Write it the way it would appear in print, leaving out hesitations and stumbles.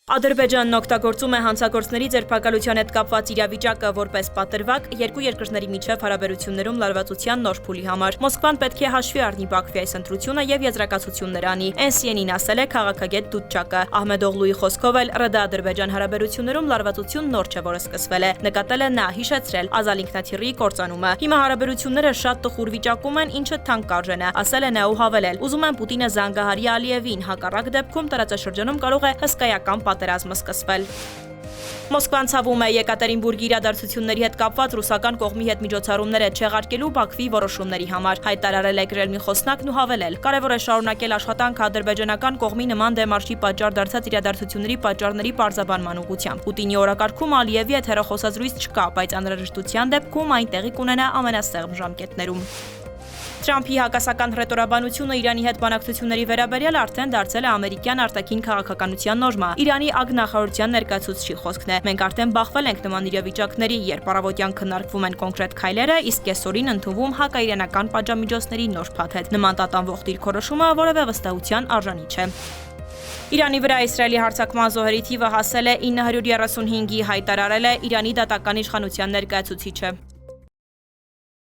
Ադրբեջանն օգտագործում է հանցագործների ձերբակալության հետ կապված իրավիճակը որպես պատրվակ երկու երկրների միջև հարաբերություններում լարվածության նոր փուլի համար։ Մոսկվան պետք է հաշվի առնի Բաքվի այս ընտրությունը եւ եզրակացություններ անի։ NCN-ին ասել է քաղաքագետ Դուդչակը։ Ահմեդօղլուի խոսքով էլ ՌԴ-Ադրբեջան հարաբերություններում լարվածություն նոր չէ, որը սկսվել է։ Նկատել է նա, հիշեցրել Ազալ ինքնաթիռի կործանումը։ Հիմա հարաբերությունները շատ տխուր վիճակում են, ինչը թանկ կարժեն է, ասել է նա ու հավելել։ Ուզում են Պուտինը զանգահարի Ալիևին, հակառակ դեպքում տարածաշրջանում կարող է հսկայական պատերազմը սկսվել։ Մոսկվան ցավում է Եկատերինբուրգի իրադարձությունների հետ կապված ռուսական կողմի հետ միջոցառումները չեղարկելու Բաքվի որոշումների համար։ Հայտարարել է Կրեմլի խոսնակն ու հավելել. կարևոր է շարունակել աշխատանքը ադրբեջանական կողմի նման դեմարշի պատճառ դարձած իրադարձությունների պատճառների պարզաբանման ուղղությամբ։ Պուտինի օրակարգում Ալիևի հետ հեռախոսազրույց չկա, բայց անհրաժեշտության դեպքում այն տեղի կունենա ամենասեղմ ժամկետներում։ Թրամփի հակասական հռետորաբանությունը Իրանի հետ բանակցությունների վերաբերյալ արդեն դարձել է ամերիկյան արտաքին քաղաքականության նորմա։ Իրանի ԱԳ-նախարարության ներկայացուցչի խոսքն է. մենք արդեն բախվել ենք նման իրավիճակների, երբ առավոտյան քննարկվում են կոնկրետ քայլերը, իսկ կեսօրին ընդունվում հակաիրանական պատժամիջոցների նոր փաթեթ։ Նման տատանվող դիրքորոշումը որևէ վստահության արժանի չէ։ Իրանի վրա Իսրայելի հարձակման զոհերի թիվը հասել է 935-ի, հայտարարել է Իրանի դատական իշխանության ներկայացուցիչը։